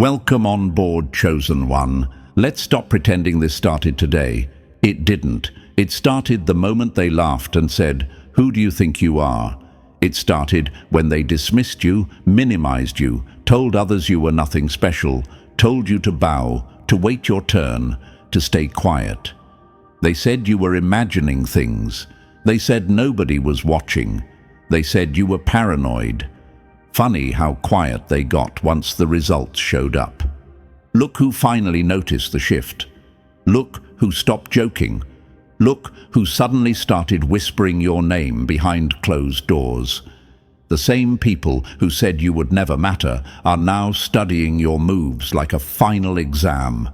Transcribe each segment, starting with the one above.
Welcome on board, chosen one. Let's stop pretending this started today. It didn't. It started the moment they laughed and said, "Who do you think you are?" It started when they dismissed you, minimized you, told others you were nothing special, told you to bow, to wait your turn, to stay quiet. They said you were imagining things. They said nobody was watching. They said you were paranoid. Funny how quiet they got once the results showed up. Look who finally noticed the shift. Look who stopped joking. Look who suddenly started whispering your name behind closed doors. The same people who said you would never matter are now studying your moves like a final exam.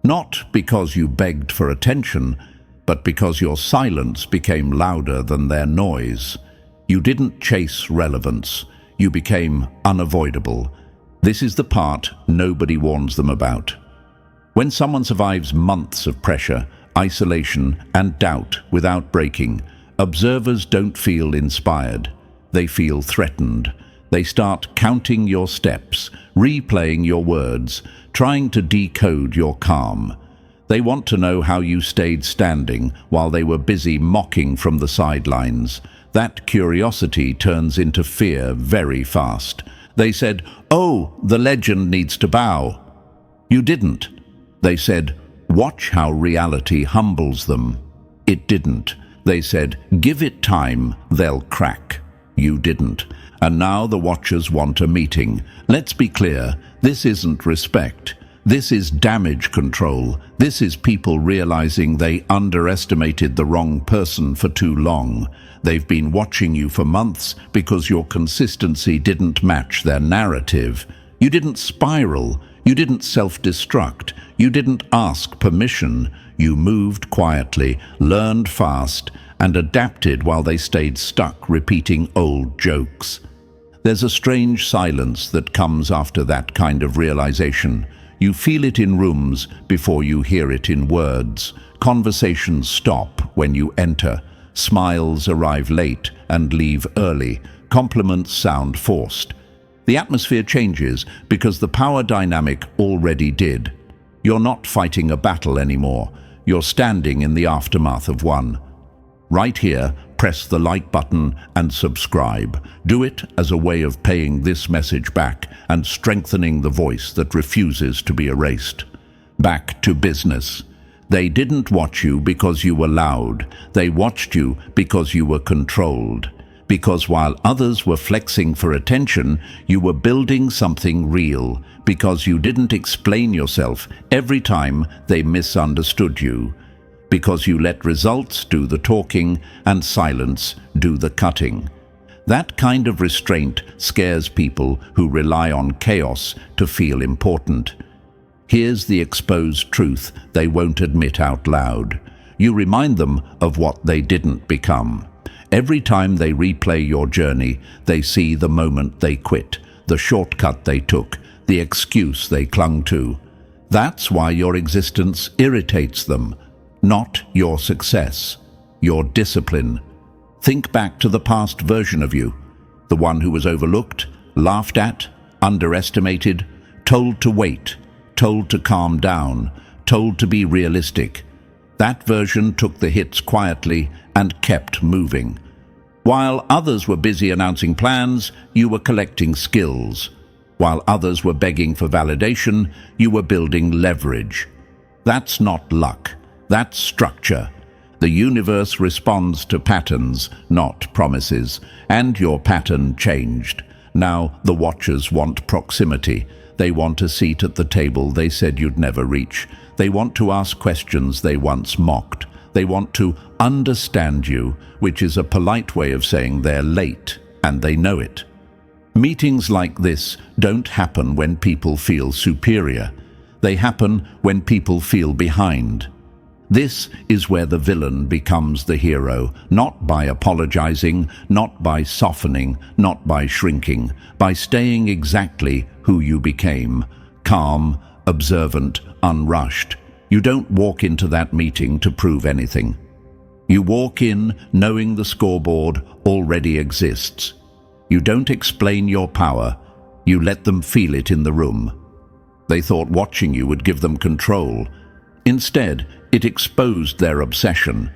Not because you begged for attention, but because your silence became louder than their noise. You didn't chase relevance. You became unavoidable. This is the part nobody warns them about. When someone survives months of pressure, isolation, and doubt without breaking, observers don't feel inspired. They feel threatened. They start counting your steps, replaying your words, trying to decode your calm. They want to know how you stayed standing while they were busy mocking from the sidelines. That curiosity turns into fear very fast. They said, "Oh, the legend needs to bow." You didn't. They said, "Watch how reality humbles them." It didn't. They said, "Give it time, they'll crack." You didn't. And now the watchers want a meeting. Let's be clear, this isn't respect. This is damage control. This is people realizing they underestimated the wrong person for too long. They've been watching you for months because your consistency didn't match their narrative. You didn't spiral. You didn't self-destruct. You didn't ask permission. You moved quietly, learned fast, and adapted while they stayed stuck repeating old jokes. There's a strange silence that comes after that kind of realization. You feel it in rooms before you hear it in words. Conversations stop when you enter. Smiles arrive late and leave early. Compliments sound forced. The atmosphere changes because the power dynamic already did. You're not fighting a battle anymore. You're standing in the aftermath of one. Right here, press the like button and subscribe. Do it as a way of paying this message back and strengthening the voice that refuses to be erased. Back to business. They didn't watch you because you were loud. They watched you because you were controlled. Because while others were flexing for attention, you were building something real. Because you didn't explain yourself every time they misunderstood you. Because you let results do the talking and silence do the cutting. That kind of restraint scares people who rely on chaos to feel important. Here's the exposed truth they won't admit out loud. You remind them of what they didn't become. Every time they replay your journey, they see the moment they quit, the shortcut they took, the excuse they clung to. That's why your existence irritates them, not your success, your discipline. Think back to the past version of you, the one who was overlooked, laughed at, underestimated, told to wait, told to calm down, told to be realistic. That version took the hits quietly and kept moving. While others were busy announcing plans, you were collecting skills. While others were begging for validation, you were building leverage. That's not luck. That's structure. The universe responds to patterns, not promises. And your pattern changed. Now the watchers want proximity. They want a seat at the table they said you'd never reach. They want to ask questions they once mocked. They want to understand you, which is a polite way of saying they're late, and they know it. Meetings like this don't happen when people feel superior. They happen when people feel behind. This is where the villain becomes the hero, not by apologizing, not by softening, not by shrinking, by staying exactly who you became, calm, observant, unrushed. You don't walk into that meeting to prove anything. You walk in knowing the scoreboard already exists. You don't explain your power, you let them feel it in the room. They thought watching you would give them control. Instead, it exposed their obsession.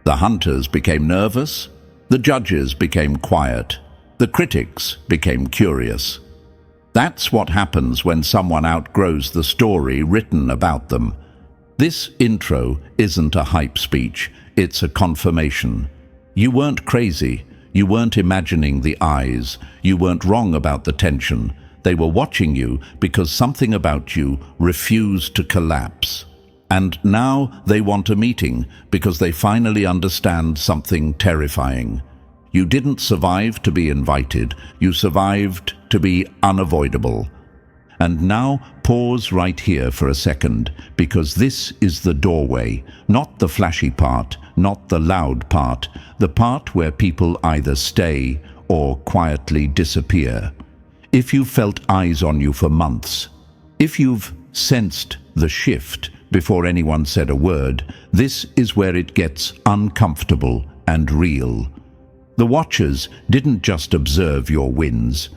The hunters became nervous, the judges became quiet, the critics became curious. That's what happens when someone outgrows the story written about them. This intro isn't a hype speech, it's a confirmation. You weren't crazy, you weren't imagining the eyes, you weren't wrong about the tension. They were watching you because something about you refused to collapse. And now they want a meeting because they finally understand something terrifying. You didn't survive to be invited, you survived to be unavoidable. And now pause right here for a second, because this is the doorway, not the flashy part, not the loud part, the part where people either stay or quietly disappear. If you've felt eyes on you for months, if you've sensed the shift before anyone said a word, this is where it gets uncomfortable and real. The watchers didn't just observe your wins.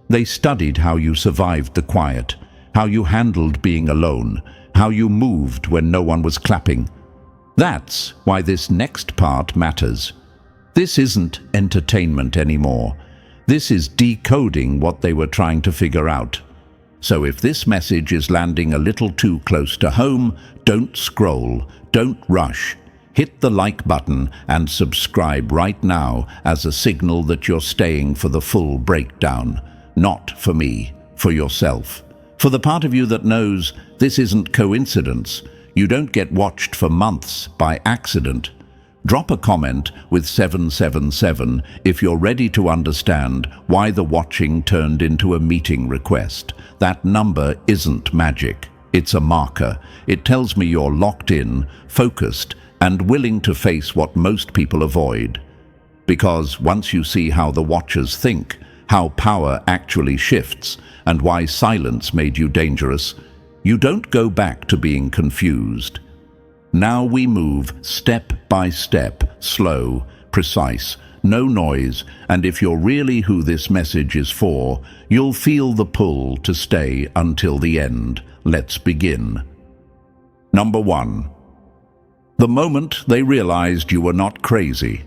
They studied how you survived the quiet, how you handled being alone, how you moved when no one was clapping. That's why this next part matters. This isn't entertainment anymore. This is decoding what they were trying to figure out. So if this message is landing a little too close to home, don't scroll, don't rush. Hit the like button and subscribe right now as a signal that you're staying for the full breakdown. Not for me, for yourself. For the part of you that knows this isn't coincidence. You don't get watched for months by accident. Drop a comment with 777 if you're ready to understand why the watching turned into a meeting request. That number isn't magic. It's a marker. It tells me you're locked in, focused, and willing to face what most people avoid. Because once you see how the watchers think, how power actually shifts, and why silence made you dangerous, you don't go back to being confused. Now we move step by step, slow, precise, no noise, and if you're really who this message is for, you'll feel the pull to stay until the end. Let's begin. Number 1. The moment they realized you were not crazy.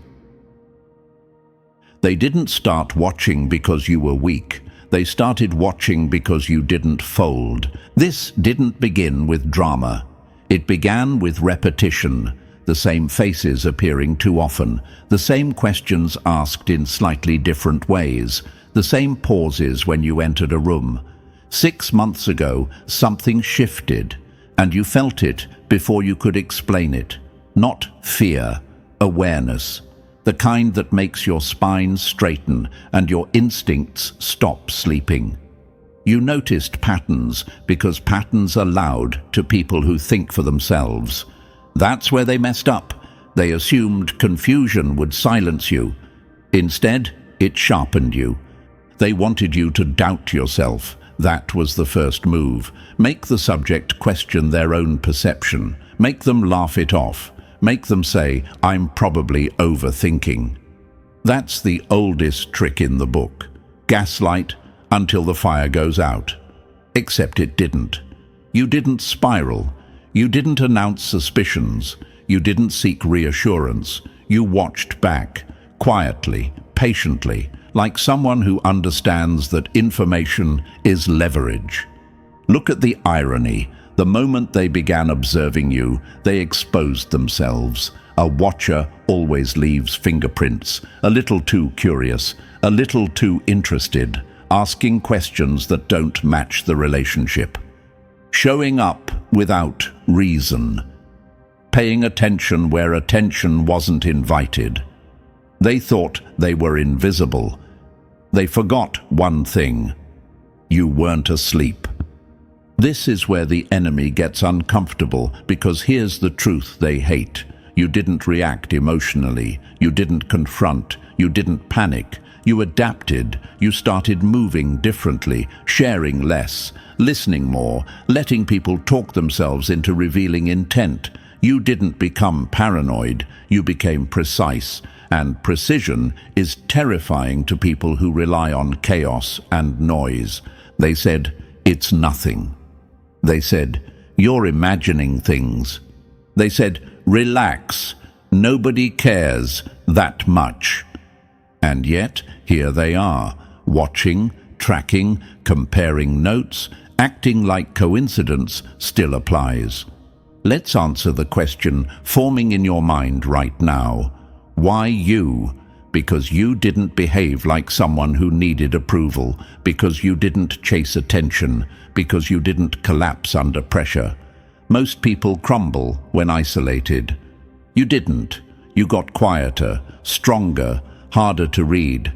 They didn't start watching because you were weak. They started watching because you didn't fold. This didn't begin with drama. It began with repetition, the same faces appearing too often, the same questions asked in slightly different ways, the same pauses when you entered a room. 6 months ago, something shifted, and you felt it before you could explain it. Not fear, awareness, the kind that makes your spine straighten and your instincts stop sleeping. You noticed patterns because patterns are loud to people who think for themselves. That's where they messed up. They assumed confusion would silence you. Instead, it sharpened you. They wanted you to doubt yourself. That was the first move. Make the subject question their own perception. Make them laugh it off. Make them say, "I'm probably overthinking." That's the oldest trick in the book. Gaslight until the fire goes out. Except it didn't. You didn't spiral. You didn't announce suspicions. You didn't seek reassurance. You watched back, quietly, patiently, like someone who understands that information is leverage. Look at the irony. The moment they began observing you, they exposed themselves. A watcher always leaves fingerprints, a little too curious, a little too interested, asking questions that don't match the relationship. Showing up without reason. Paying attention where attention wasn't invited. They thought they were invisible. They forgot one thing. You weren't asleep. This is where the enemy gets uncomfortable, because here's the truth they hate. You didn't react emotionally. You didn't confront. You didn't panic. You adapted. You started moving differently, sharing less, listening more, letting people talk themselves into revealing intent. You didn't become paranoid. You became precise. And precision is terrifying to people who rely on chaos and noise. They said, "It's nothing." They said, "You're imagining things." They said, "Relax, nobody cares that much." And yet, here they are, watching, tracking, comparing notes, acting like coincidence still applies. Let's answer the question forming in your mind right now. Why you? Because you didn't behave like someone who needed approval, because you didn't chase attention, because you didn't collapse under pressure. Most people crumble when isolated. You didn't. You got quieter, stronger, harder to read.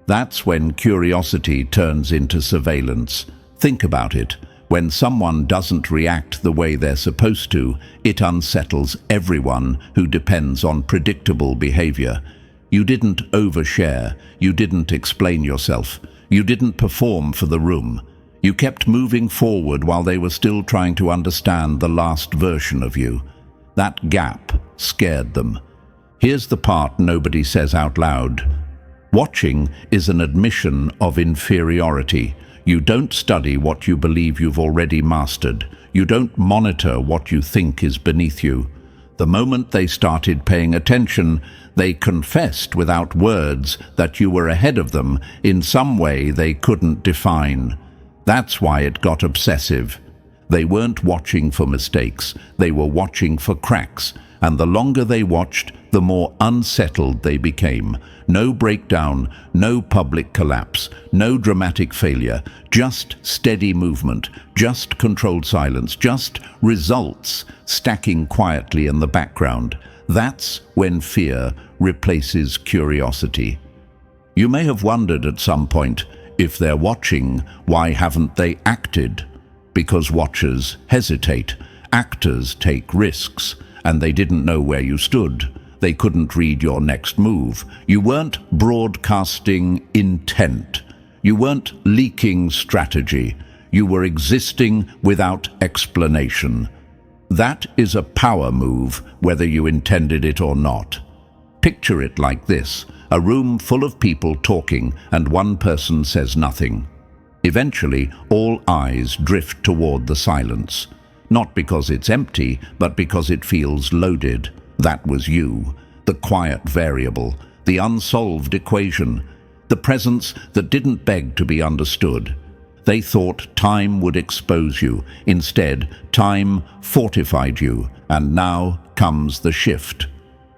That's when curiosity turns into surveillance. Think about it. When someone doesn't react the way they're supposed to, it unsettles everyone who depends on predictable behavior. You didn't overshare. You didn't explain yourself. You didn't perform for the room. You kept moving forward while they were still trying to understand the last version of you. That gap scared them. Here's the part nobody says out loud. Watching is an admission of inferiority. You don't study what you believe you've already mastered. You don't monitor what you think is beneath you. The moment they started paying attention, they confessed without words that you were ahead of them in some way they couldn't define. That's why it got obsessive. They weren't watching for mistakes, they were watching for cracks, and the longer they watched, the more unsettled they became. No breakdown, no public collapse, no dramatic failure, just steady movement, just controlled silence, just results stacking quietly in the background. That's when fear replaces curiosity. You may have wondered at some point, if they're watching, why haven't they acted? Because watchers hesitate, actors take risks, and they didn't know where you stood. They couldn't read your next move. You weren't broadcasting intent. You weren't leaking strategy. You were existing without explanation. That is a power move, whether you intended it or not. Picture it like this: a room full of people talking and one person says nothing. Eventually, all eyes drift toward the silence. Not because it's empty, but because it feels loaded. That was you, the quiet variable, the unsolved equation, the presence that didn't beg to be understood. They thought time would expose you. Instead, time fortified you, and now comes the shift.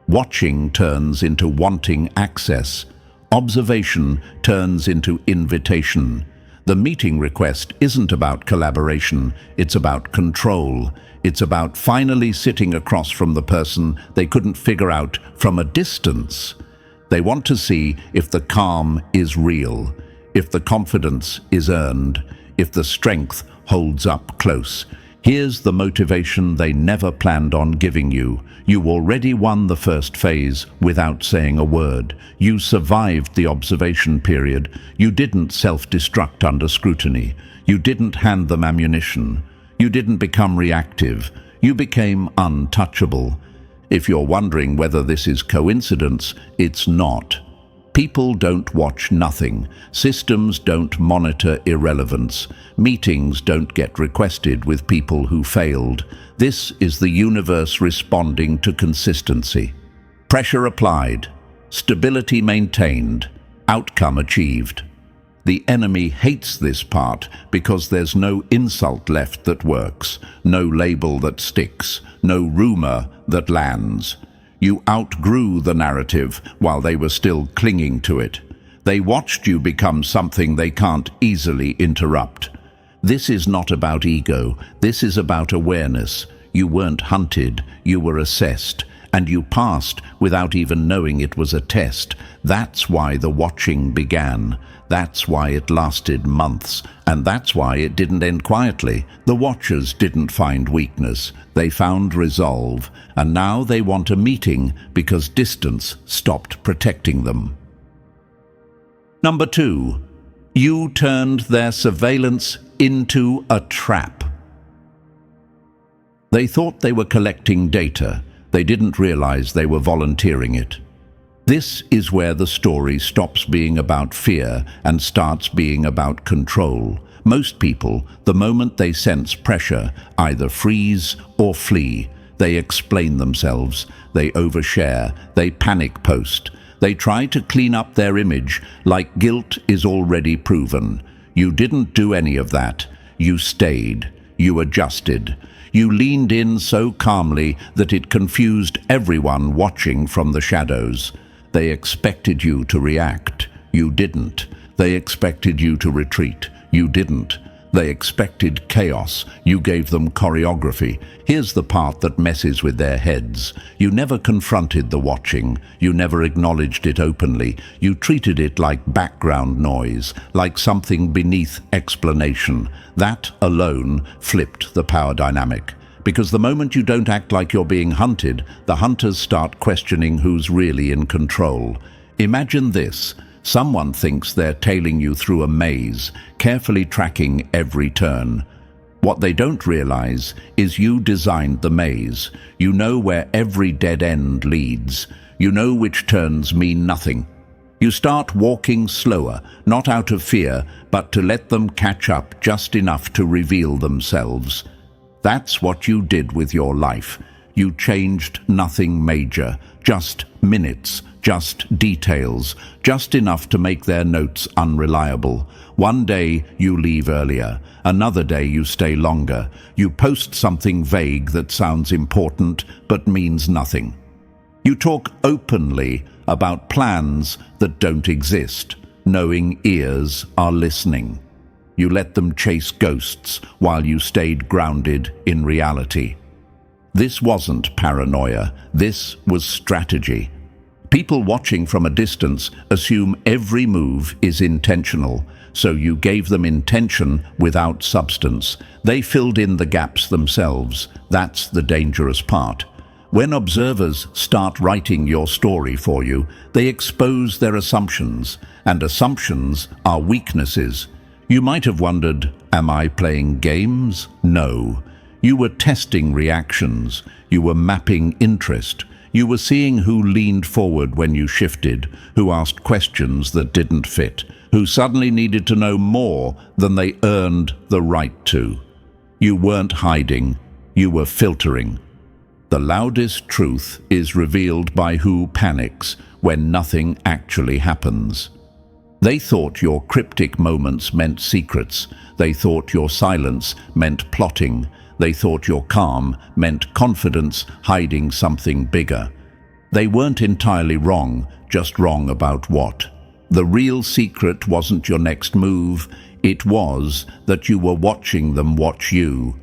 Watching turns into wanting access. Observation turns into invitation. The meeting request isn't about collaboration, it's about control. It's about finally sitting across from the person they couldn't figure out from a distance. They want to see if the calm is real, if the confidence is earned, if the strength holds up close. Here's the motivation they never planned on giving you. You already won the first phase without saying a word. You survived the observation period. You didn't self-destruct under scrutiny. You didn't hand them ammunition. You didn't become reactive. You became untouchable. If you're wondering whether this is coincidence, it's not. People don't watch nothing. Systems don't monitor irrelevance. Meetings don't get requested with people who failed. This is the universe responding to consistency. Pressure applied. Stability maintained. Outcome achieved. The enemy hates this part because there's no insult left that works, no label that sticks, no rumor that lands. You outgrew the narrative while they were still clinging to it. They watched you become something they can't easily interrupt. This is not about ego. This is about awareness. You weren't hunted, you were assessed, and you passed without even knowing it was a test. That's why the watching began. That's why it lasted months, and that's why it didn't end quietly. The watchers didn't find weakness, they found resolve, and now they want a meeting because distance stopped protecting them. Number 2, you turned their surveillance into a trap. They thought they were collecting data. They didn't realize they were volunteering it. This is where the story stops being about fear and starts being about control. Most people, the moment they sense pressure, either freeze or flee. They explain themselves, they overshare, they panic post. They try to clean up their image like guilt is already proven. You didn't do any of that. You stayed. You adjusted. You leaned in so calmly that it confused everyone watching from the shadows. They expected you to react. You didn't. They expected you to retreat. You didn't. They expected chaos. You gave them choreography. Here's the part that messes with their heads. You never confronted the watching. You never acknowledged it openly. You treated it like background noise, like something beneath explanation. That alone flipped the power dynamic. Because the moment you don't act like you're being hunted, the hunters start questioning who's really in control. Imagine this. Someone thinks they're tailing you through a maze, carefully tracking every turn. What they don't realize is you designed the maze. You know where every dead end leads. You know which turns mean nothing. You start walking slower, not out of fear, but to let them catch up just enough to reveal themselves. That's what you did with your life. You changed nothing major, just minutes, just details, just enough to make their notes unreliable. One day you leave earlier, another day you stay longer. You post something vague that sounds important but means nothing. You talk openly about plans that don't exist, knowing ears are listening. You let them chase ghosts while you stayed grounded in reality. This wasn't paranoia, this was strategy. People watching from a distance assume every move is intentional, so you gave them intention without substance. They filled in the gaps themselves. That's the dangerous part. When observers start writing your story for you, they expose their assumptions, and assumptions are weaknesses. You might have wondered, am I playing games? No. You were testing reactions. You were mapping interest. You were seeing who leaned forward when you shifted, who asked questions that didn't fit, who suddenly needed to know more than they earned the right to. You weren't hiding, you were filtering. The loudest truth is revealed by who panics when nothing actually happens. They thought your cryptic moments meant secrets. They thought your silence meant plotting. They thought your calm meant confidence hiding something bigger. They weren't entirely wrong, just wrong about what. The real secret wasn't your next move, it was that you were watching them watch you.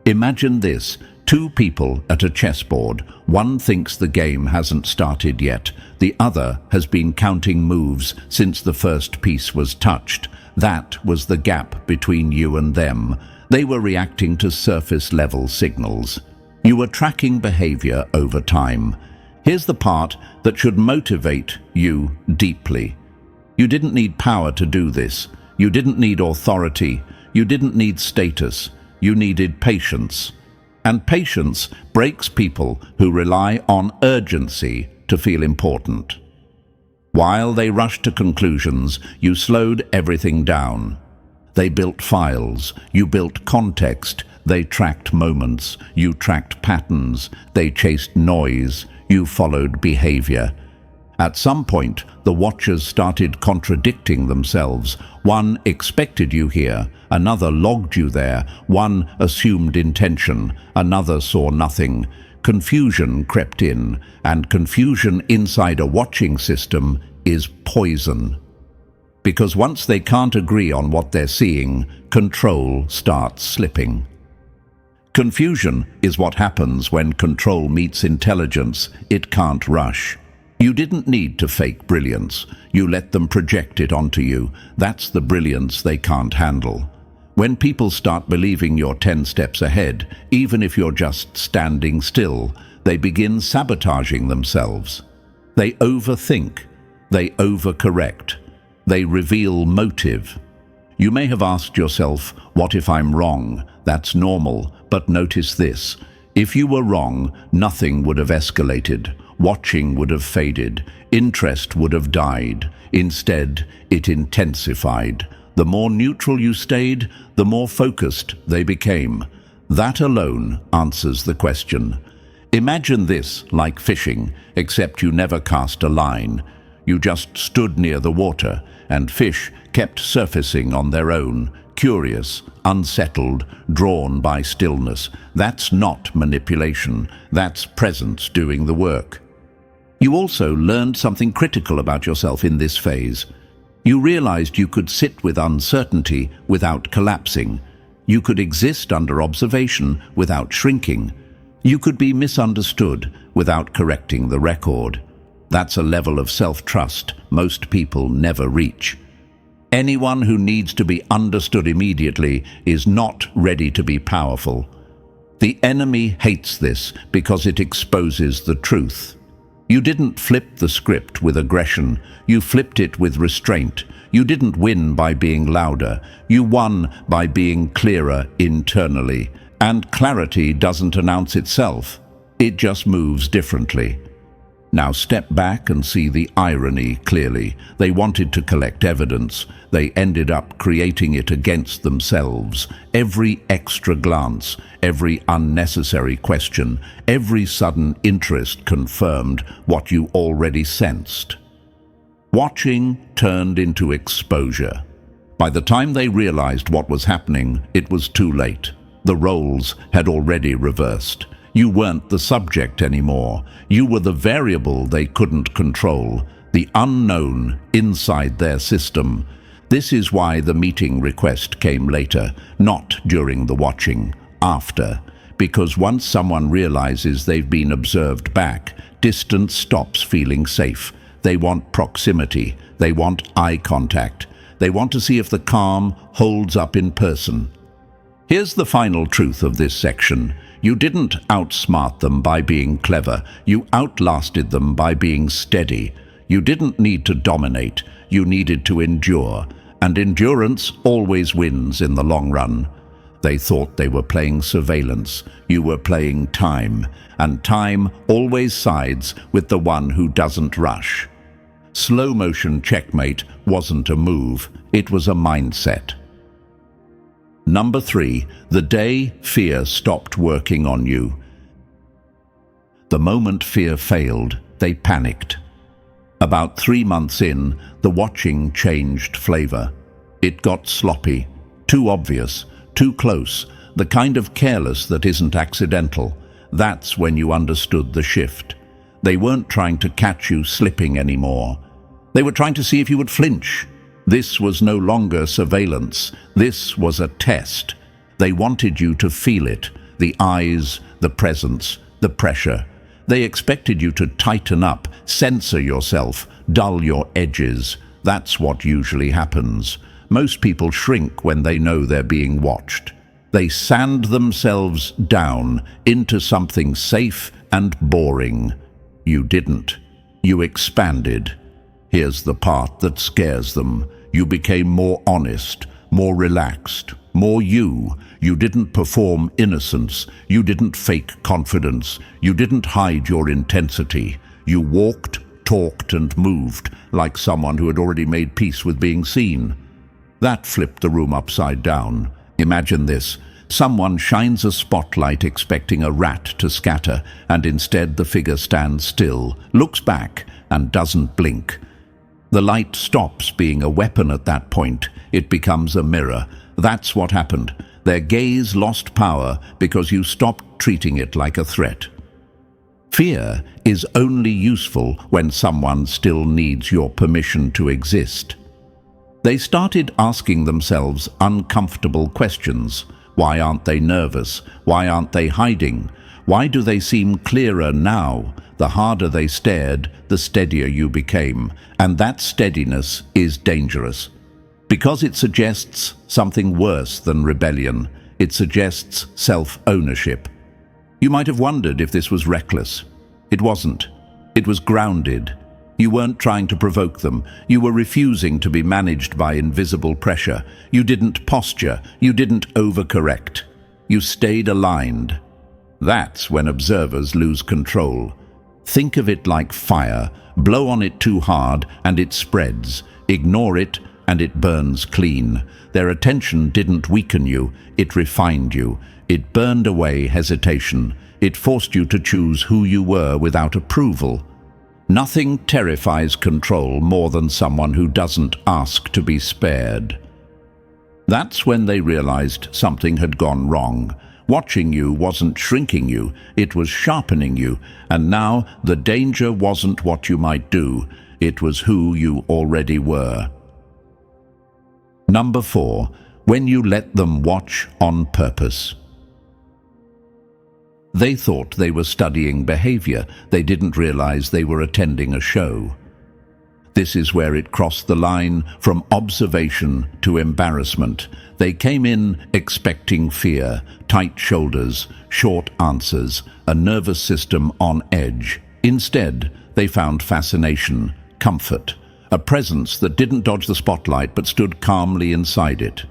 Imagine this, two people at a chessboard. One thinks the game hasn't started yet. The other has been counting moves since the first piece was touched. That was the gap between you and them. They were reacting to surface-level signals. You were tracking behavior over time. Here's the part that should motivate you deeply. You didn't need power to do this. You didn't need authority. You didn't need status. You needed patience. And patience breaks people who rely on urgency to feel important. While they rushed to conclusions, you slowed everything down. They built files, you built context, they tracked moments, you tracked patterns, they chased noise, you followed behavior. At some point, the watchers started contradicting themselves. One expected you here, another logged you there, one assumed intention, another saw nothing. Confusion crept in, and confusion inside a watching system is poison. Because once they can't agree on what they're seeing, control starts slipping. Confusion is what happens when control meets intelligence. It can't rush. You didn't need to fake brilliance. You let them project it onto you. That's the brilliance they can't handle. When people start believing you're 10 steps ahead, even if you're just standing still, they begin sabotaging themselves. They overthink. They overcorrect. They reveal motive. You may have asked yourself, what if I'm wrong? That's normal, but notice this. If you were wrong, nothing would have escalated. Watching would have faded. Interest would have died. Instead, it intensified. The more neutral you stayed, the more focused they became. That alone answers the question. Imagine this like fishing, except you never cast a line. You just stood near the water, and fish kept surfacing on their own, curious, unsettled, drawn by stillness. That's not manipulation. That's presence doing the work. You also learned something critical about yourself in this phase. You realized you could sit with uncertainty without collapsing. You could exist under observation without shrinking. You could be misunderstood without correcting the record. That's a level of self-trust most people never reach. Anyone who needs to be understood immediately is not ready to be powerful. The enemy hates this because it exposes the truth. You didn't flip the script with aggression, you flipped it with restraint. You didn't win by being louder, you won by being clearer internally. And clarity doesn't announce itself, it just moves differently. Now step back and see the irony clearly. They wanted to collect evidence. They ended up creating it against themselves. Every extra glance, every unnecessary question, every sudden interest confirmed what you already sensed. Watching turned into exposure. By the time they realized what was happening, it was too late. The roles had already reversed. You weren't the subject anymore. You were the variable they couldn't control, the unknown inside their system. This is why the meeting request came later, not during the watching, after. Because once someone realizes they've been observed back, distance stops feeling safe. They want proximity. They want eye contact. They want to see if the calm holds up in person. Here's the final truth of this section. You didn't outsmart them by being clever. You outlasted them by being steady. You didn't need to dominate. You needed to endure. And endurance always wins in the long run. They thought they were playing surveillance. You were playing time. And time always sides with the one who doesn't rush. Slow motion checkmate wasn't a move. It was a mindset. Number 3, the day fear stopped working on you. The moment fear failed, they panicked. About 3 months in, the watching changed flavor. It got sloppy, too obvious, too close, the kind of careless that isn't accidental. That's when you understood the shift. They weren't trying to catch you slipping anymore. They were trying to see if you would flinch. This was no longer surveillance. This was a test. They wanted you to feel it, the eyes, the presence, the pressure. They expected you to tighten up, censor yourself, dull your edges. That's what usually happens. Most people shrink when they know they're being watched. They sand themselves down into something safe and boring. You didn't. You expanded. Here's the part that scares them. You became more honest, more relaxed, more you. You didn't perform innocence. You didn't fake confidence. You didn't hide your intensity. You walked, talked, and moved like someone who had already made peace with being seen. That flipped the room upside down. Imagine this. Someone shines a spotlight expecting a rat to scatter, and instead the figure stands still, looks back, and doesn't blink. The light stops being a weapon at that point. It becomes a mirror. That's what happened. Their gaze lost power because you stopped treating it like a threat. Fear is only useful when someone still needs your permission to exist. They started asking themselves uncomfortable questions. Why aren't they nervous? Why aren't they hiding? Why do they seem clearer now? The harder they stared, the steadier you became. And that steadiness is dangerous. Because it suggests something worse than rebellion. It suggests self-ownership. You might have wondered if this was reckless. It wasn't. It was grounded. You weren't trying to provoke them. You were refusing to be managed by invisible pressure. You didn't posture. You didn't overcorrect. You stayed aligned. That's when observers lose control. Think of it like fire. Blow on it too hard and it spreads. Ignore it and it burns clean. Their attention didn't weaken you, it refined you. It burned away hesitation. It forced you to choose who you were without approval. Nothing terrifies control more than someone who doesn't ask to be spared. That's when they realized something had gone wrong. Watching you wasn't shrinking you, it was sharpening you, and now the danger wasn't what you might do, it was who you already were. Number 4. When you let them watch on purpose. They thought they were studying behavior. They didn't realize they were attending a show. This is where it crossed the line from observation to embarrassment. They came in expecting fear, tight shoulders, short answers, a nervous system on edge. Instead, they found fascination, comfort, a presence that didn't dodge the spotlight but stood calmly inside it.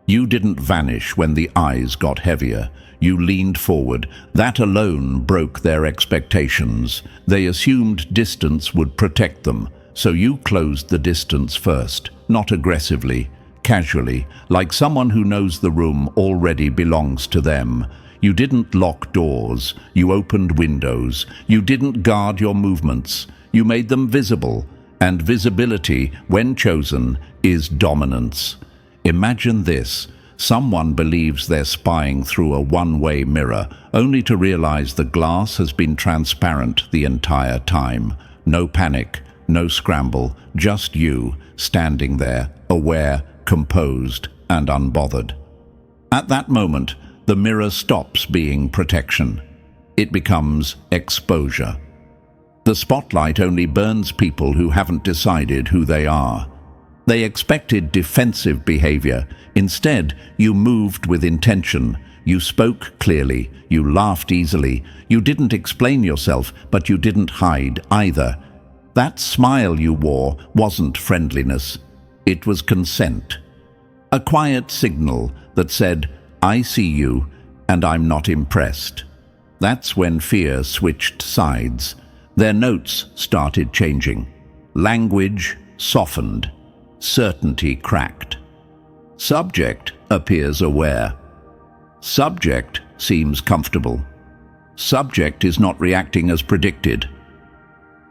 You didn't vanish when the eyes got heavier. You leaned forward. That alone broke their expectations. They assumed distance would protect them, so you closed the distance first, not aggressively, casually, like someone who knows the room already belongs to them. You didn't lock doors. You opened windows. You didn't guard your movements. You made them visible, and visibility, when chosen, is dominance. Imagine this. Someone believes they're spying through a one-way mirror, only to realize the glass has been transparent the entire time. No panic, no scramble, just you, standing there, aware, composed, and unbothered. At that moment, the mirror stops being protection. It becomes exposure. The spotlight only burns people who haven't decided who they are. They expected defensive behavior. Instead, you moved with intention. You spoke clearly. You laughed easily. You didn't explain yourself, but you didn't hide either. That smile you wore wasn't friendliness. It was consent. A quiet signal that said, "I see you, and I'm not impressed." That's when fear switched sides. Their notes started changing. Language softened. Certainty cracked. Subject appears aware. Subject seems comfortable. Subject is not reacting as predicted.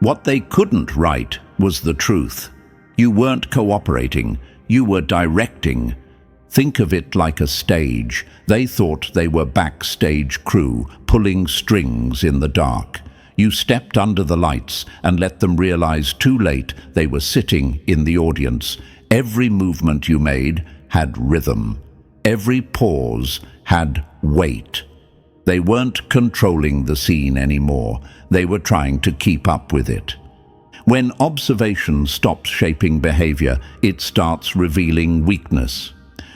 What they couldn't write was the truth. You weren't cooperating, you were directing. Think of it like a stage. They thought they were backstage crew, pulling strings in the dark. You stepped under the lights and let them realize too late they were sitting in the audience. Every movement you made had rhythm. Every pause had weight. They weren't controlling the scene anymore. They were trying to keep up with it. When observation stops shaping behavior, it starts revealing weakness.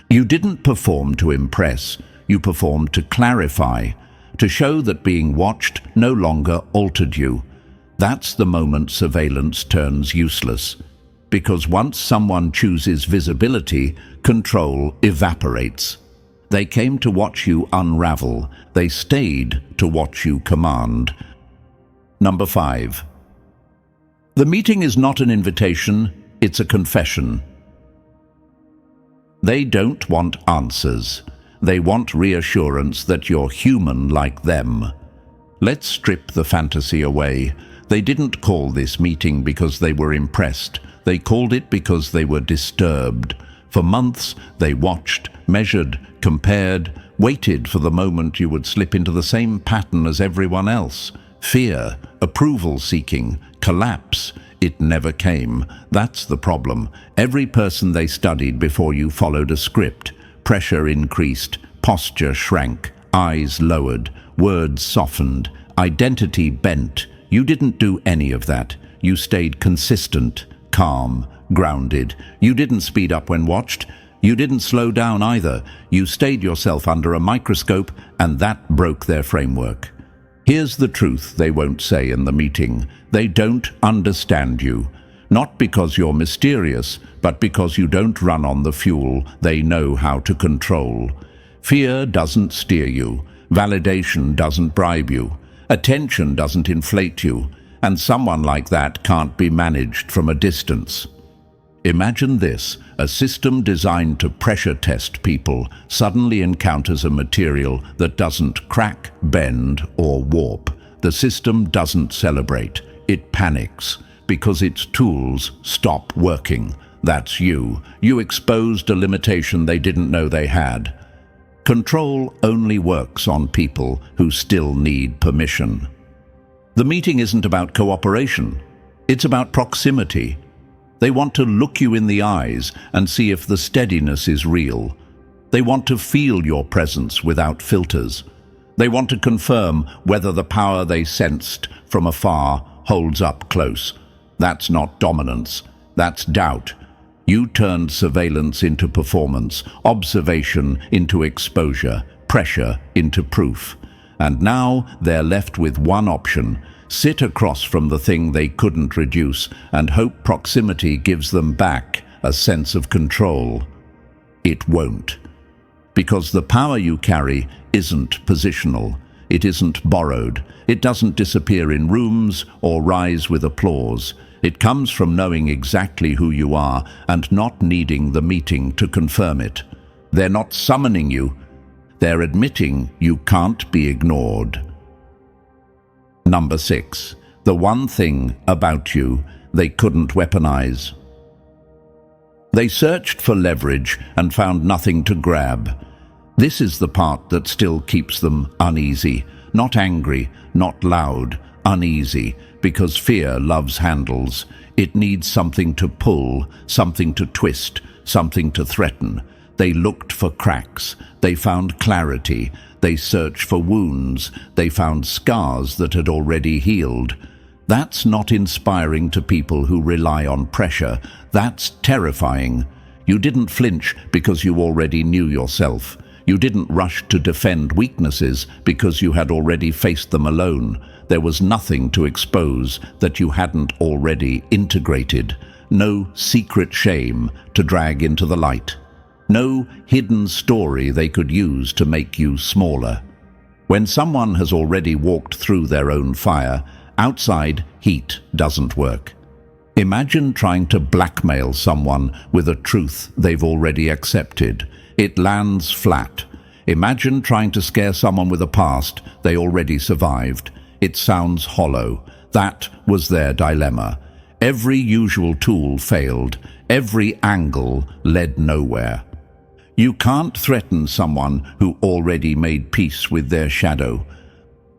You didn't perform to impress. You performed to clarify, to show that being watched no longer altered you. That's the moment surveillance turns useless. Because once someone chooses visibility, control evaporates. They came to watch you unravel. They stayed to watch you command. Number 5. The meeting is not an invitation, it's a confession. They don't want answers. They want reassurance that you're human like them. Let's strip the fantasy away. They didn't call this meeting because they were impressed. They called it because they were disturbed. For months, they watched, measured, compared, waited for the moment you would slip into the same pattern as everyone else. Fear, approval-seeking, collapse. It never came. That's the problem. Every person they studied before you followed a script. Pressure increased, posture shrank, eyes lowered, words softened, identity bent. You didn't do any of that. You stayed consistent, calm, grounded. You didn't speed up when watched. You didn't slow down either. You stayed yourself under a microscope, and that broke their framework. Here's the truth they won't say in the meeting. They don't understand you. Not because you're mysterious, but because you don't run on the fuel they know how to control. Fear doesn't steer you. Validation doesn't bribe you. Attention doesn't inflate you. And someone like that can't be managed from a distance. Imagine this: a system designed to pressure test people suddenly encounters a material that doesn't crack, bend, or warp. The system doesn't celebrate, it panics, because its tools stop working. That's you. You exposed a limitation they didn't know they had. Control only works on people who still need permission. The meeting isn't about cooperation, it's about proximity. They want to look you in the eyes and see if the steadiness is real. They want to feel your presence without filters. They want to confirm whether the power they sensed from afar holds up close. That's not dominance, that's doubt. You turned surveillance into performance, observation into exposure, pressure into proof. And now they're left with one option: sit across from the thing they couldn't reduce and hope proximity gives them back a sense of control. It won't. Because the power you carry isn't positional. It isn't borrowed. It doesn't disappear in rooms or rise with applause. It comes from knowing exactly who you are and not needing the meeting to confirm it. They're not summoning you. They're admitting you can't be ignored. Number 6. The one thing about you they couldn't weaponize. They searched for leverage and found nothing to grab. This is the part that still keeps them uneasy. Not angry, not loud, uneasy, because fear loves handles. It needs something to pull, something to twist, something to threaten. They looked for cracks. They found clarity. They searched for wounds. They found scars that had already healed. That's not inspiring to people who rely on pressure. That's terrifying. You didn't flinch because you already knew yourself. You didn't rush to defend weaknesses because you had already faced them alone. There was nothing to expose that you hadn't already integrated. No secret shame to drag into the light. No hidden story they could use to make you smaller. When someone has already walked through their own fire, outside heat doesn't work. Imagine trying to blackmail someone with a truth they've already accepted. It lands flat. Imagine trying to scare someone with a past they already survived. It sounds hollow. That was their dilemma. Every usual tool failed. Every angle led nowhere. You can't threaten someone who already made peace with their shadow.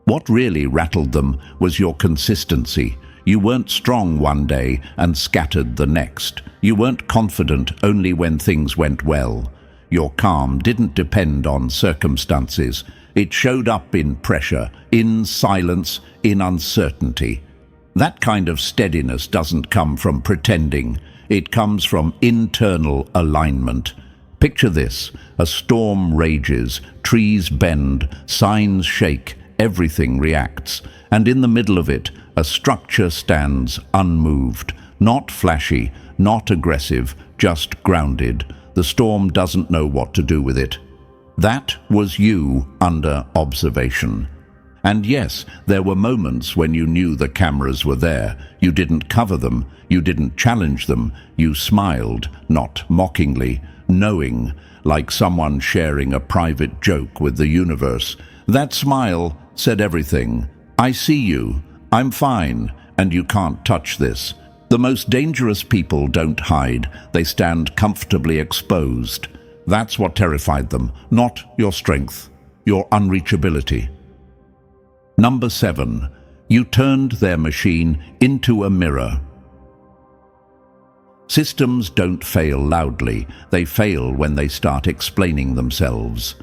What really rattled them was your consistency. You weren't strong one day and scattered the next. You weren't confident only when things went well. Your calm didn't depend on circumstances. It showed up in pressure, in silence, in uncertainty. That kind of steadiness doesn't come from pretending. It comes from internal alignment. Picture this: a storm rages, trees bend, signs shake, everything reacts. And in the middle of it, a structure stands unmoved, not flashy, not aggressive, just grounded. The storm doesn't know what to do with it. That was you under observation. And yes, there were moments when you knew the cameras were there. You didn't cover them, you didn't challenge them. You smiled, not mockingly, knowing, like someone sharing a private joke with the universe. That smile said everything. I see you, I'm fine, and you can't touch this. The most dangerous people don't hide, they stand comfortably exposed. That's what terrified them, not your strength, your unreachability. Number 7. You turned their machine into a mirror. Systems don't fail loudly, they fail when they start explaining themselves.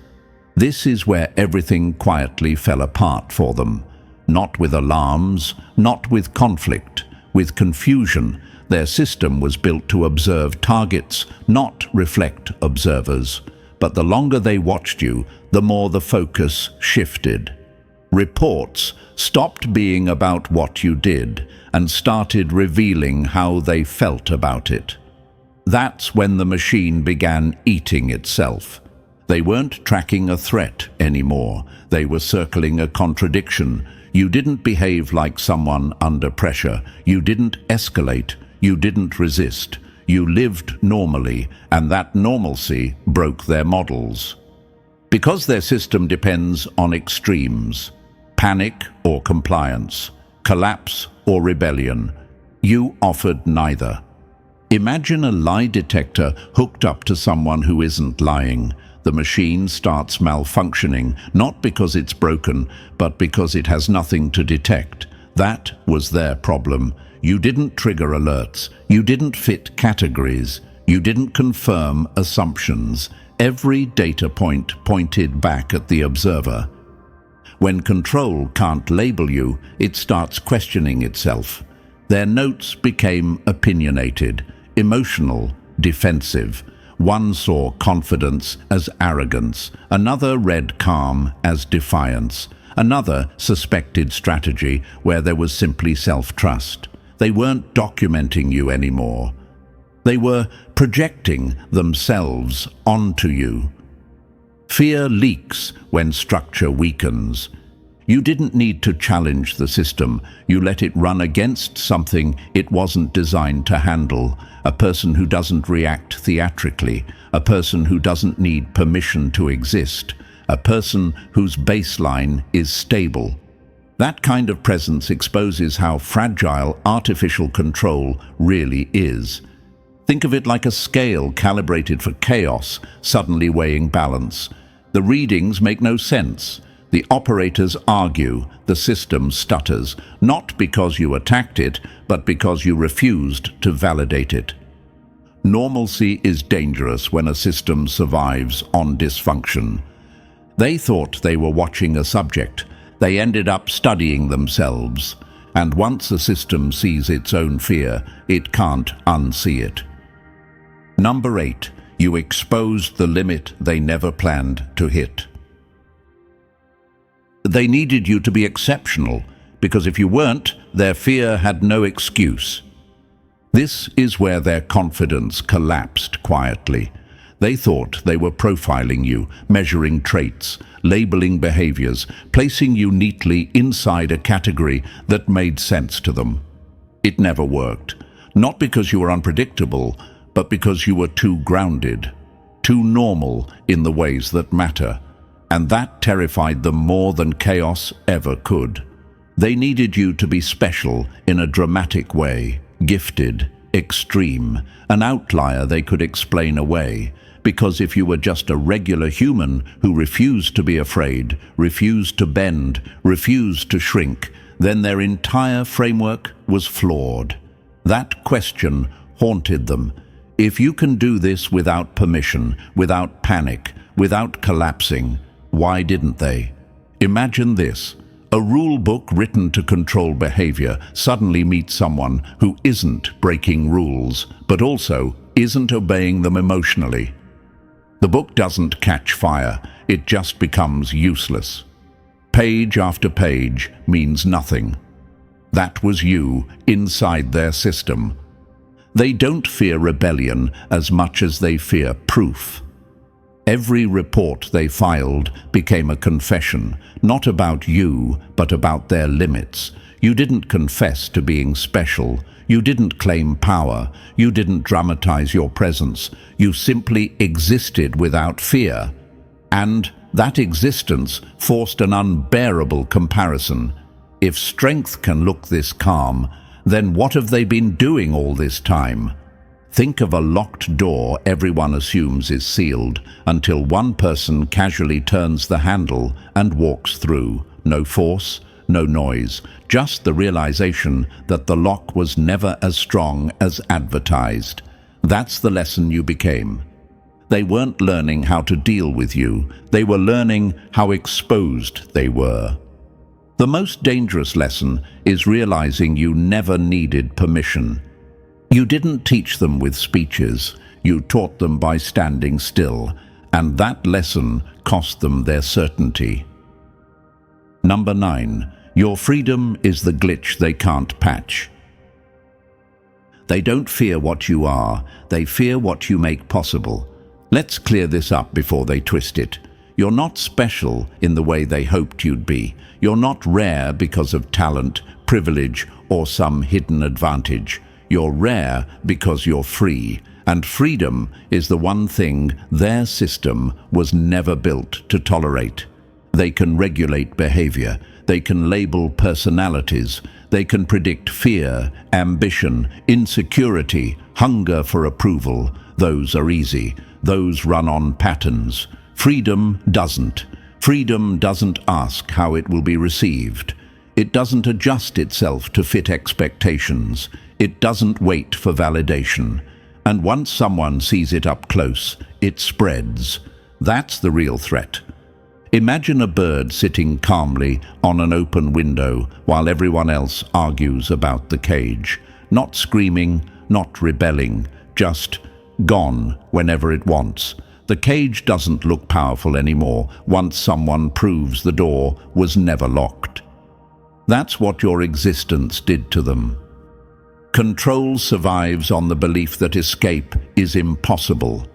This is where everything quietly fell apart for them. Not with alarms, not with conflict, with confusion. Their system was built to observe targets, not reflect observers. But the longer they watched you, the more the focus shifted. Reports stopped being about what you did and started revealing how they felt about it. That's when the machine began eating itself. They weren't tracking a threat anymore. They were circling a contradiction. You didn't behave like someone under pressure. You didn't escalate. You didn't resist. You lived normally, and that normalcy broke their models. Because their system depends on extremes, panic or compliance, collapse or rebellion, you offered neither. Imagine a lie detector hooked up to someone who isn't lying. The machine starts malfunctioning, not because it's broken, but because it has nothing to detect. That was their problem. You didn't trigger alerts. You didn't fit categories. You didn't confirm assumptions. Every data point pointed back at the observer. When control can't label you, it starts questioning itself. Their notes became opinionated, emotional, defensive. One saw confidence as arrogance, another read calm as defiance, another suspected strategy where there was simply self-trust. They weren't documenting you anymore. They were projecting themselves onto you. Fear leaks when structure weakens. You didn't need to challenge the system. You let it run against something it wasn't designed to handle. A person who doesn't react theatrically. A person who doesn't need permission to exist. A person whose baseline is stable. That kind of presence exposes how fragile artificial control really is. Think of it like a scale calibrated for chaos, suddenly weighing balance. The readings make no sense. The operators argue, the system stutters, not because you attacked it, but because you refused to validate it. Normalcy is dangerous when a system survives on dysfunction. They thought they were watching a subject. They ended up studying themselves. And once a system sees its own fear, it can't unsee it. Number 8, you exposed the limit they never planned to hit. They needed you to be exceptional, because if you weren't, their fear had no excuse. This is where their confidence collapsed quietly. They thought they were profiling you, measuring traits, labeling behaviors, placing you neatly inside a category that made sense to them. It never worked. Not because you were unpredictable, but because you were too grounded, too normal in the ways that matter. And that terrified them more than chaos ever could. They needed you to be special in a dramatic way, gifted, extreme, an outlier they could explain away. Because if you were just a regular human who refused to be afraid, refused to bend, refused to shrink, then their entire framework was flawed. That question haunted them. If you can do this without permission, without panic, without collapsing, why didn't they? Imagine this. A rule book written to control behavior suddenly meets someone who isn't breaking rules, but also isn't obeying them emotionally. The book doesn't catch fire, it just becomes useless. Page after page means nothing. That was you inside their system. They don't fear rebellion as much as they fear proof. Every report they filed became a confession, not about you, but about their limits. You didn't confess to being special. You didn't claim power. You didn't dramatize your presence. You simply existed without fear. And that existence forced an unbearable comparison. If strength can look this calm, then what have they been doing all this time? Think of a locked door everyone assumes is sealed until one person casually turns the handle and walks through. No force, no noise, just the realization that the lock was never as strong as advertised. That's the lesson you became. They weren't learning how to deal with you. They were learning how exposed they were. The most dangerous lesson is realizing you never needed permission. You didn't teach them with speeches. You taught them by standing still, and that lesson cost them their certainty. Number 9. Your freedom is the glitch they can't patch. They don't fear what you are, they fear what you make possible. Let's clear this up before they twist it. You're not special in the way they hoped you'd be. You're not rare because of talent, privilege, or some hidden advantage. You're rare because you're free. And freedom is the one thing their system was never built to tolerate. They can regulate behavior. They can label personalities. They can predict fear, ambition, insecurity, hunger for approval. Those are easy. Those run on patterns. Freedom doesn't. Freedom doesn't ask how it will be received. It doesn't adjust itself to fit expectations. It doesn't wait for validation. And once someone sees it up close, it spreads. That's the real threat. Imagine a bird sitting calmly on an open window while everyone else argues about the cage. Not screaming, not rebelling, just gone whenever it wants. The cage doesn't look powerful anymore once someone proves the door was never locked. That's what your existence did to them. Control survives on the belief that escape is impossible.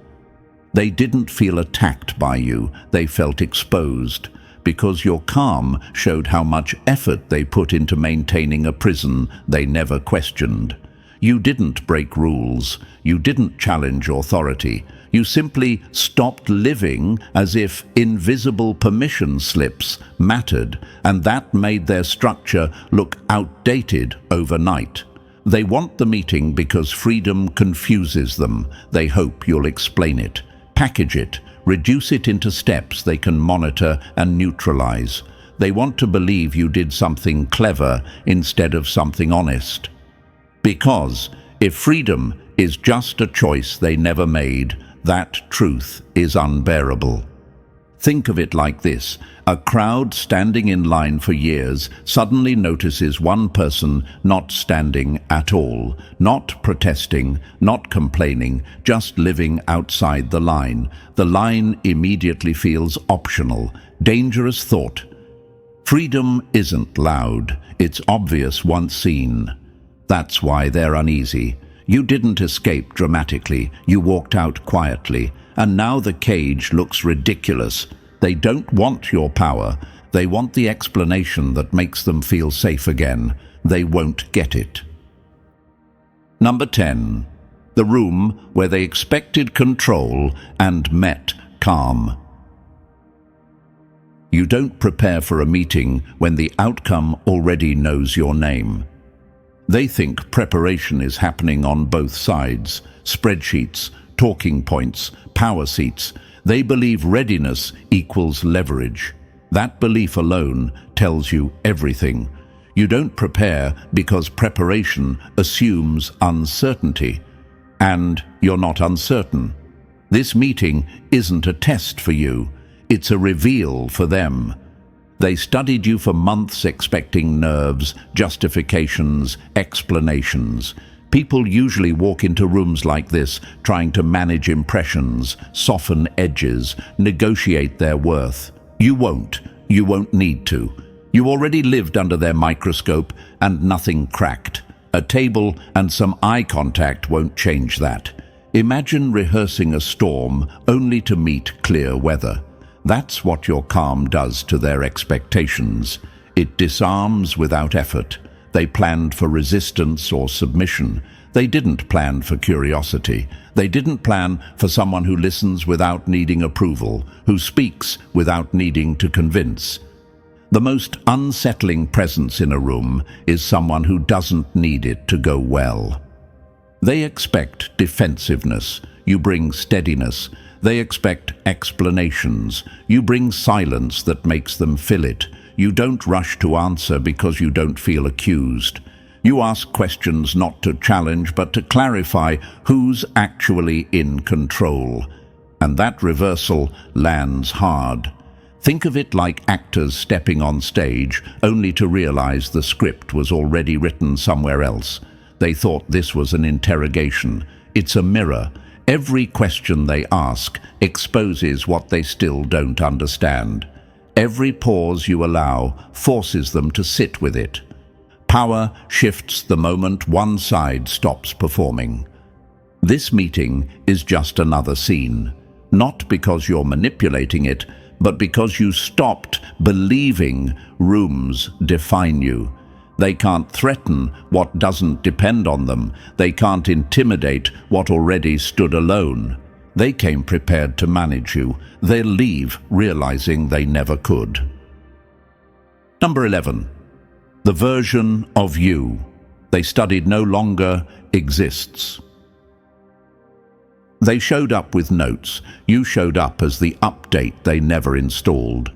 They didn't feel attacked by you, they felt exposed, because your calm showed how much effort they put into maintaining a prison they never questioned. You didn't break rules, you didn't challenge authority, you simply stopped living as if invisible permission slips mattered, and that made their structure look outdated overnight. They want the meeting because freedom confuses them. They hope you'll explain it, package it, reduce it into steps they can monitor and neutralize. They want to believe you did something clever instead of something honest. Because if freedom is just a choice they never made, that truth is unbearable. Think of it like this. A crowd standing in line for years suddenly notices one person not standing at all, not protesting, not complaining, just living outside the line. The line immediately feels optional. Dangerous thought. Freedom isn't loud. It's obvious once seen. That's why they're uneasy. You didn't escape dramatically. You walked out quietly. And now the cage looks ridiculous. They don't want your power. They want the explanation that makes them feel safe again. They won't get it. Number 10. The room where they expected control and met calm. You don't prepare for a meeting when the outcome already knows your name. They think preparation is happening on both sides. Spreadsheets, talking points, power seats. They believe readiness equals leverage. That belief alone tells you everything. You don't prepare because preparation assumes uncertainty. And you're not uncertain. This meeting isn't a test for you. It's a reveal for them. They studied you for months expecting nerves, justifications, explanations. People usually walk into rooms like this trying to manage impressions, soften edges, negotiate their worth. You won't. You won't need to. You already lived under their microscope and nothing cracked. A table and some eye contact won't change that. Imagine rehearsing a storm only to meet clear weather. That's what your calm does to their expectations. It disarms without effort. They planned for resistance or submission. They didn't plan for curiosity. They didn't plan for someone who listens without needing approval, who speaks without needing to convince. The most unsettling presence in a room is someone who doesn't need it to go well. They expect defensiveness. You bring steadiness. They expect explanations. You bring silence that makes them feel it. You don't rush to answer because you don't feel accused. You ask questions not to challenge but to clarify who's actually in control. And that reversal lands hard. Think of it like actors stepping on stage only to realize the script was already written somewhere else. They thought this was an interrogation. It's a mirror. Every question they ask exposes what they still don't understand. Every pause you allow forces them to sit with it. Power shifts the moment one side stops performing. This meeting is just another scene, not because you're manipulating it, but because you stopped believing rooms define you. They can't threaten what doesn't depend on them. They can't intimidate what already stood alone. They came prepared to manage you. They'll leave realizing they never could. Number 11. The version of you they studied no longer exists. They showed up with notes. You showed up as the update they never installed.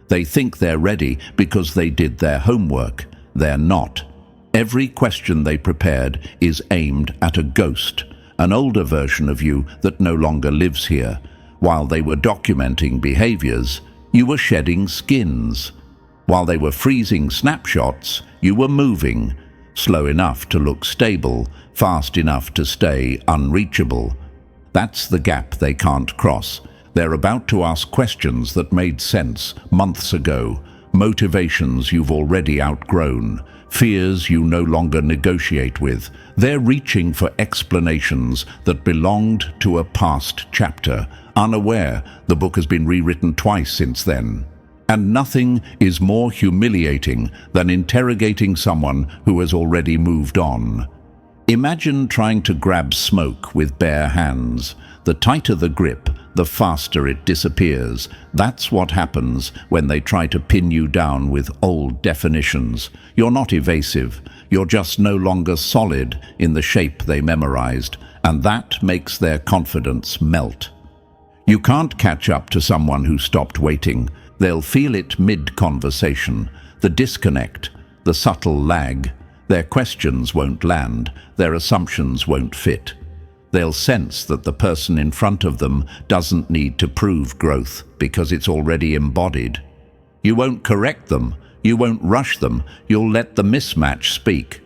They think they're ready because they did their homework. They're not. Every question they prepared is aimed at a ghost, an older version of you that no longer lives here. While they were documenting behaviors, you were shedding skins. While they were freezing snapshots, you were moving, slow enough to look stable, fast enough to stay unreachable. That's the gap they can't cross. They're about to ask questions that made sense months ago, motivations you've already outgrown, fears you no longer negotiate with. They're reaching for explanations that belonged to a past chapter, unaware the book has been rewritten twice since then. And nothing is more humiliating than interrogating someone who has already moved on. Imagine trying to grab smoke with bare hands. The tighter the grip, the faster it disappears. That's what happens when they try to pin you down with old definitions. You're not evasive. You're just no longer solid in the shape they memorized, and that makes their confidence melt. You can't catch up to someone who stopped waiting. They'll feel it mid-conversation, the disconnect, the subtle lag. Their questions won't land, their assumptions won't fit. They'll sense that the person in front of them doesn't need to prove growth because it's already embodied. You won't correct them, you won't rush them, you'll let the mismatch speak.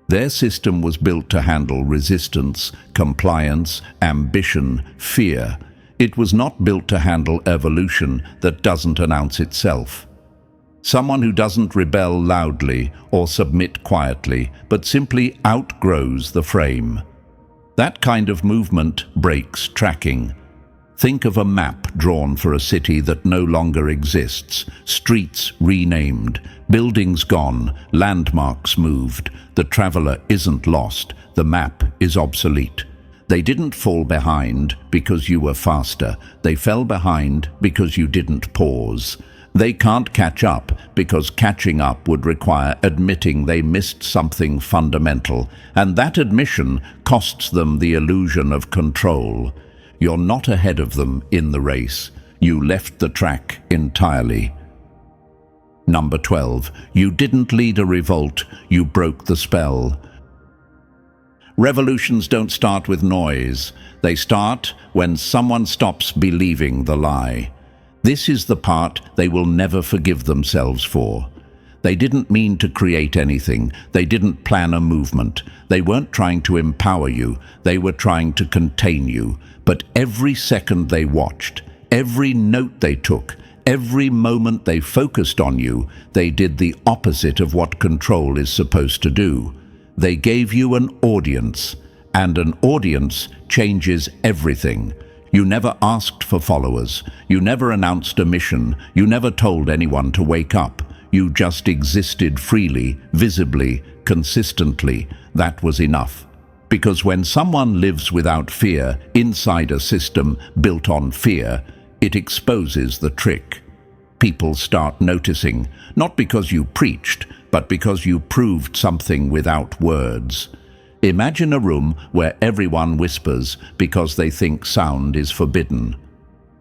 Their system was built to handle resistance, compliance, ambition, fear. It was not built to handle evolution that doesn't announce itself. Someone who doesn't rebel loudly or submit quietly, but simply outgrows the frame. That kind of movement breaks tracking. Think of a map drawn for a city that no longer exists, streets renamed, buildings gone, landmarks moved. The traveler isn't lost, the map is obsolete. They didn't fall behind because you were faster. They fell behind because you didn't pause. They can't catch up because catching up would require admitting they missed something fundamental, and that admission costs them the illusion of control. You're not ahead of them in the race. You left the track entirely. Number 12. You didn't lead a revolt, you broke the spell. Revolutions don't start with noise. They start when someone stops believing the lie. This is the part they will never forgive themselves for. They didn't mean to create anything. They didn't plan a movement. They weren't trying to empower you. They were trying to contain you. But every second they watched, every note they took, every moment they focused on you, they did the opposite of what control is supposed to do. They gave you an audience, and an audience changes everything. You never asked for followers. You never announced a mission. You never told anyone to wake up. You just existed freely, visibly, consistently. That was enough. Because when someone lives without fear inside a system built on fear, it exposes the trick. People start noticing, not because you preached, but because you proved something without words. Imagine a room where everyone whispers because they think sound is forbidden.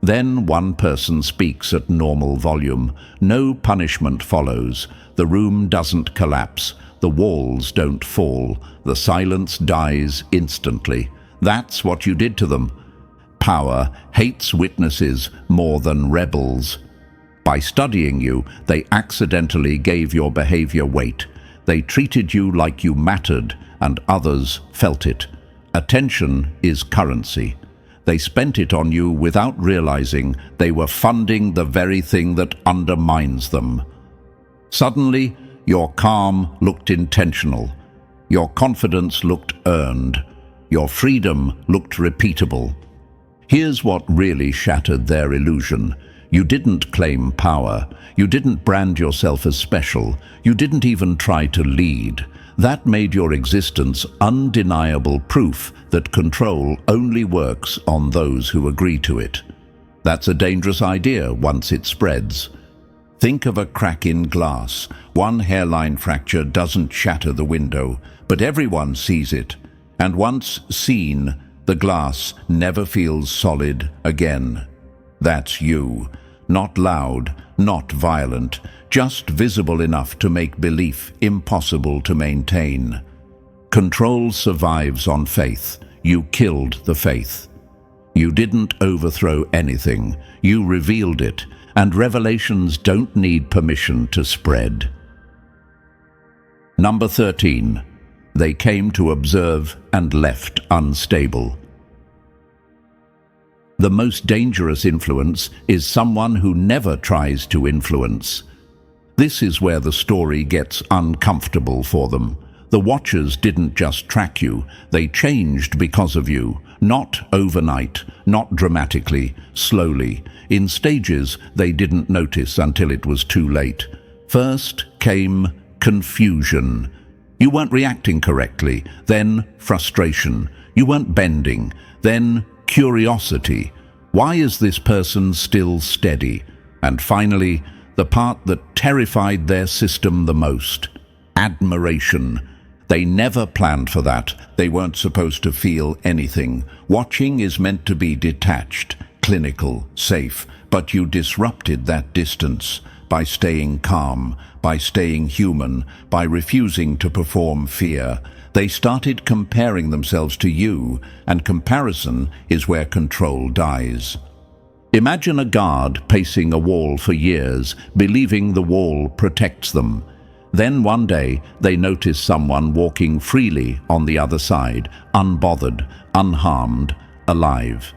Then one person speaks at normal volume. No punishment follows. The room doesn't collapse. The walls don't fall. The silence dies instantly. That's what you did to them. Power hates witnesses more than rebels. By studying you, they accidentally gave your behavior weight. They treated you like you mattered, and others felt it. Attention is currency. They spent it on you without realizing they were funding the very thing that undermines them. Suddenly, your calm looked intentional. Your confidence looked earned. Your freedom looked repeatable. Here's what really shattered their illusion. You didn't claim power. You didn't brand yourself as special. You didn't even try to lead. That made your existence undeniable proof that control only works on those who agree to it. That's a dangerous idea once it spreads. Think of a crack in glass. One hairline fracture doesn't shatter the window, but everyone sees it. And once seen, the glass never feels solid again. That's you. Not loud, not violent, just visible enough to make belief impossible to maintain. Control survives on faith. You killed the faith. You didn't overthrow anything. You revealed it, and revelations don't need permission to spread. Number 13. They came to observe and left unstable. The most dangerous influence is someone who never tries to influence. This is where the story gets uncomfortable for them. The Watchers didn't just track you, they changed because of you. Not overnight, not dramatically, slowly. In stages they didn't notice until it was too late. First came confusion. You weren't reacting correctly, then frustration. You weren't bending, then curiosity. Why is this person still steady? And finally, the part that terrified their system the most, admiration. They never planned for that. They weren't supposed to feel anything. Watching is meant to be detached, clinical, safe, but you disrupted that distance by staying calm, by staying human, by refusing to perform fear. They started comparing themselves to you, and comparison is where control dies. Imagine a guard pacing a wall for years, believing the wall protects them. Then one day, they notice someone walking freely on the other side, unbothered, unharmed, alive.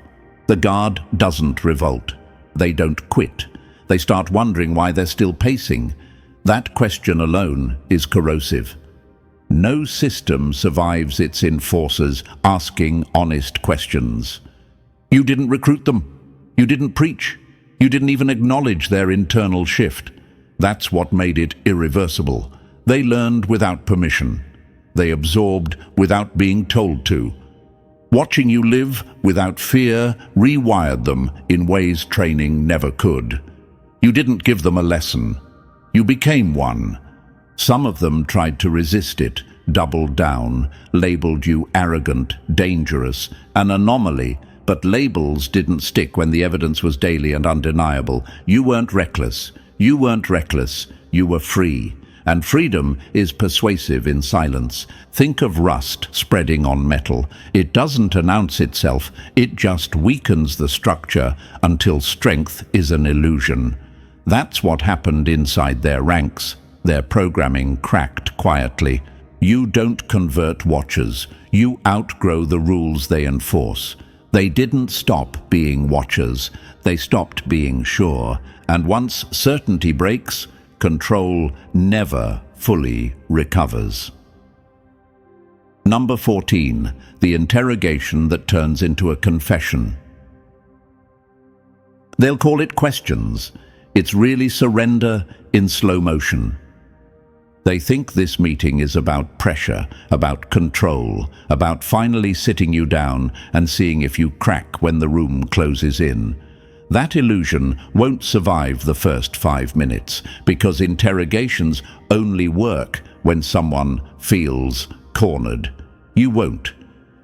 The guard doesn't revolt. They don't quit. They start wondering why they're still pacing. That question alone is corrosive. No system survives its enforcers asking honest questions. You didn't recruit them. You didn't preach. You didn't even acknowledge their internal shift. That's what made it irreversible. They learned without permission. They absorbed without being told to. Watching you live without fear rewired them in ways training never could. You didn't give them a lesson. You became one. Some of them tried to resist it, doubled down, labeled you arrogant, dangerous, an anomaly, but labels didn't stick when the evidence was daily and undeniable. You weren't reckless. You weren't reckless. You were free. And freedom is persuasive in silence. Think of rust spreading on metal. It doesn't announce itself. It just weakens the structure until strength is an illusion. That's what happened inside their ranks. Their programming cracked quietly. You don't convert Watchers. You outgrow the rules they enforce. They didn't stop being Watchers. They stopped being sure. And once certainty breaks, control never fully recovers. Number 14. The interrogation that turns into a confession. They'll call it questions. It's really surrender in slow motion. They think this meeting is about pressure, about control, about finally sitting you down and seeing if you crack when the room closes in. That illusion won't survive the first 5 minutes, because interrogations only work when someone feels cornered. You won't.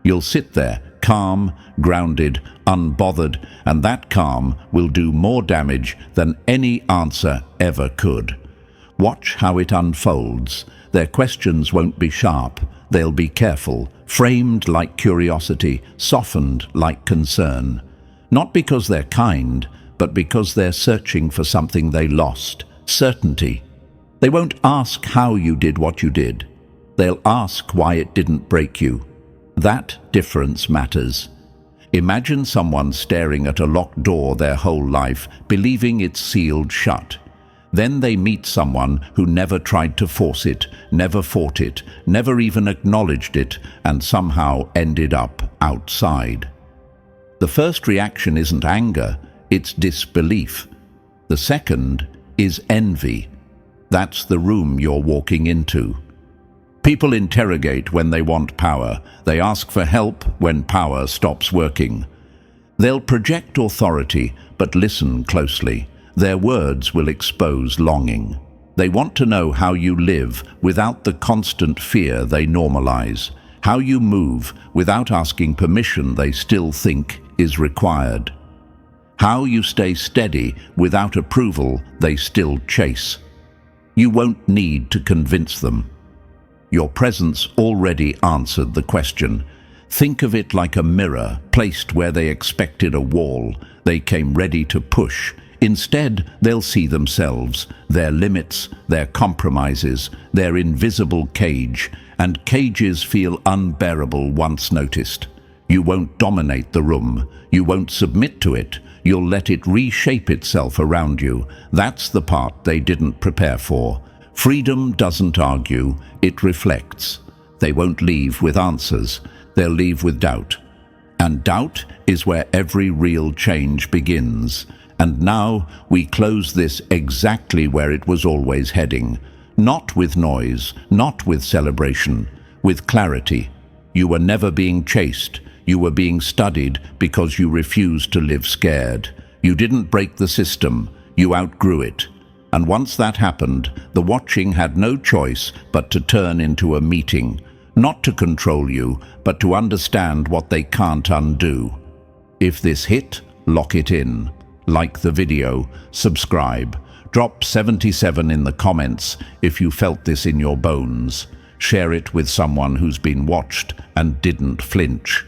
You'll sit there, calm, grounded, unbothered, and that calm will do more damage than any answer ever could. Watch how it unfolds. Their questions won't be sharp. They'll be careful, framed like curiosity, softened like concern. Not because they're kind, but because they're searching for something they lost, certainty. They won't ask how you did what you did. They'll ask why it didn't break you. That difference matters. Imagine someone staring at a locked door their whole life, believing it's sealed shut. Then they meet someone who never tried to force it, never fought it, never even acknowledged it, and somehow ended up outside. The first reaction isn't anger, it's disbelief. The second is envy. That's the room you're walking into. People interrogate when they want power. They ask for help when power stops working. They'll project authority, but listen closely. Their words will expose longing. They want to know how you live without the constant fear they normalize, how you move without asking permission they still think is required, how you stay steady without approval they still chase. You won't need to convince them. Your presence already answered the question. Think of it like a mirror placed where they expected a wall. They came ready to push. Instead, they'll see themselves, their limits, their compromises, their invisible cage, and cages feel unbearable once noticed. You won't dominate the room. You won't submit to it. You'll let it reshape itself around you. That's the part they didn't prepare for. Freedom doesn't argue, it reflects. They won't leave with answers. They'll leave with doubt. And doubt is where every real change begins. And now we close this exactly where it was always heading. Not with noise, not with celebration, with clarity. You were never being chased. You were being studied because you refused to live scared. You didn't break the system. You outgrew it. And once that happened, the watching had no choice but to turn into a meeting. Not to control you, but to understand what they can't undo. If this hit, lock it in. Like the video, subscribe. Drop 77 in the comments if you felt this in your bones. Share it with someone who's been watched and didn't flinch.